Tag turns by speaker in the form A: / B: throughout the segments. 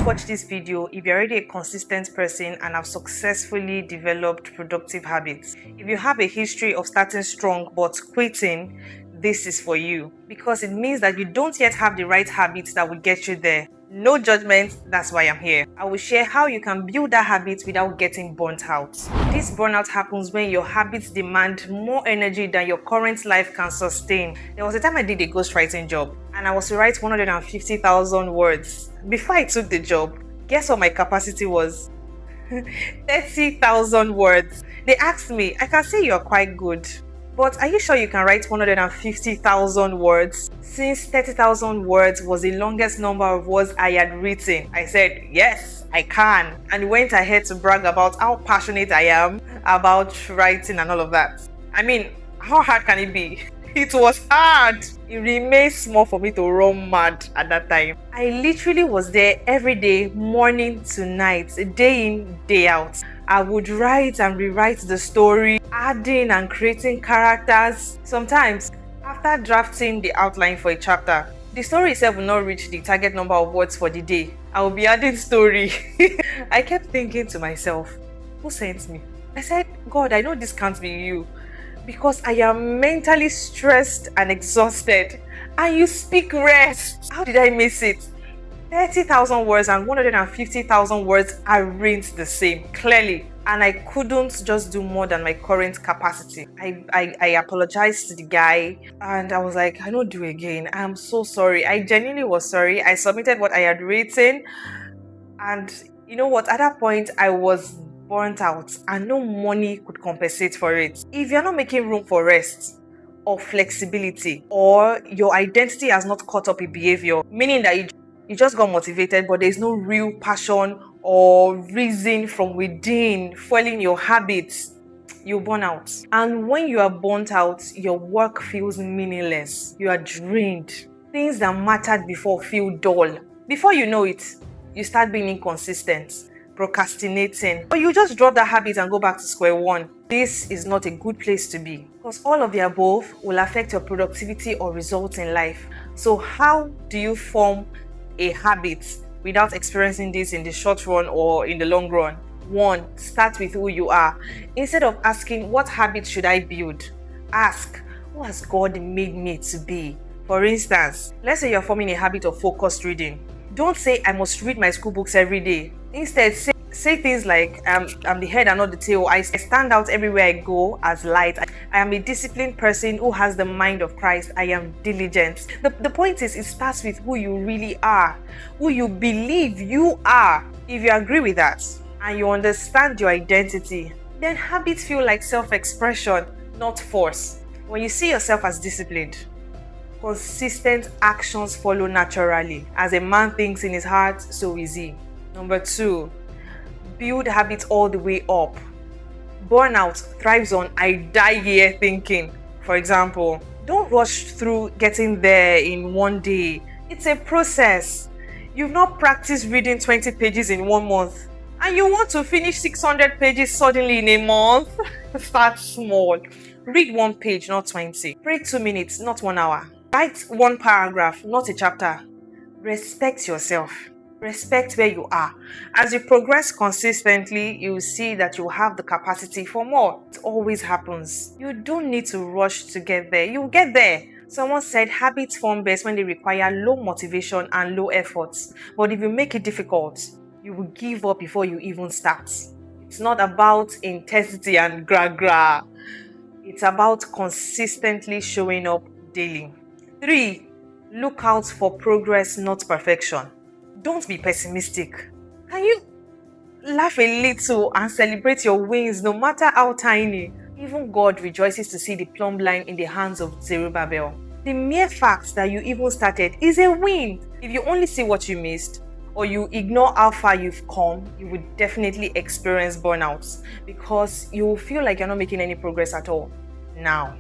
A: watch this video if you're already a consistent person and have successfully developed productive habits. If you have a history of starting strong but quitting, this is for you, because it means that you don't yet have the right habits that will get you there. No judgment, that's why I'm here. I will share how you can build that habit without getting burnt out. This burnout happens when your habits demand more energy than your current life can sustain. There was a time I did a ghostwriting job and I was to write 150,000 words. Before I took the job, guess what my capacity was? 30,000 words. They asked me, I can say you're quite good, but are you sure you can write 150,000 words? Since 30,000 words was the longest number of words I had written, I said, yes, I can. And went ahead to brag about how passionate I am about writing and all of that. I mean, how hard can it be? It was hard. It remained small for me to run mad at that time. I literally was there every day, morning to night, day in, day out. I would write and rewrite the story, adding and creating characters. Sometimes, after drafting the outline for a chapter, the story itself will not reach the target number of words for the day. I will be adding story. I kept thinking to myself, who sent me? I said, God, I know this can't be you, because I am mentally stressed and exhausted, and you speak rest. How did I miss it? 30,000 words and 150,000 words aren't the same, clearly, and I couldn't just do more than my current capacity. I apologized to the guy and I was like, I don't do again. I'm so sorry. I genuinely was sorry. I submitted what I had written, and you know what? At that point, I was burnt out and no money could compensate for it. If you're not making room for rest or flexibility, or your identity has not caught up with behavior, meaning that you just got motivated but there's no real passion or reason from within fueling your habits, you burn out. And when you are burnt out, your work feels meaningless. You are drained. Things that mattered before feel dull. Before you know it, you start being inconsistent, procrastinating, or you just drop that habit and go back to square one. This is not a good place to be, because all of the above will affect your productivity or results in life. So how do you form a habit without experiencing this in the short run or in the long run? 1. Start with who you are. Instead of asking, what habit should I build? Ask, who has God made me to be? For instance, let's say you're forming a habit of focused reading. Don't say, I must read my school books every day. Instead, say things like, I'm the head and not the tail. I stand out everywhere I go as light. I am a disciplined person who has the mind of Christ. I am diligent. The point is, it starts with who you really are, who you believe you are. If you agree with that and you understand your identity, then habits feel like self-expression, not force. When you see yourself as disciplined, consistent actions follow naturally. As a man thinks in his heart, so is he. Number 2, build habits all the way up. Burnout thrives on I die here thinking. For example, don't rush through getting there in one day. It's a process. You've not practiced reading 20 pages in 1 month, and you want to finish 600 pages suddenly in a month? Start small. Read 1 page, not 20. Pray 2 minutes, not 1 hour. Write 1 paragraph, not a chapter. Respect yourself. Respect where you are. As you progress consistently, you will see that you have the capacity for more. It always happens. You don't need to rush to get there. You'll get there. Someone said habits form best when they require low motivation and low efforts. But if you make it difficult, you will give up before you even start. It's not about intensity and gra-gra. It's about consistently showing up daily. 3. Look out for progress, not perfection. Don't be pessimistic. Can you laugh a little and celebrate your wins, no matter how tiny? Even God rejoices to see the plumb line in the hands of Zerubbabel. The mere fact that you even started is a win. If you only see what you missed, or you ignore how far you've come, you will definitely experience burnouts, because you will feel like you're not making any progress at all. Now,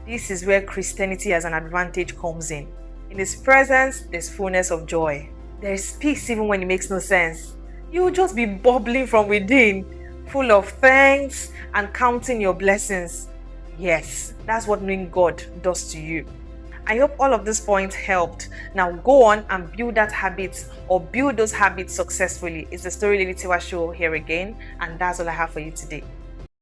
A: this is where Christianity as an advantage comes in. In His presence, there's fullness of joy. There's peace even when it makes no sense. You will just be bubbling from within, full of thanks and counting your blessings. Yes, that's what knowing God does to you. I hope all of these points helped. Now go on and build that habit or build those habits successfully. It's the Story Lady Tiwa show here again, and that's all I have for you today.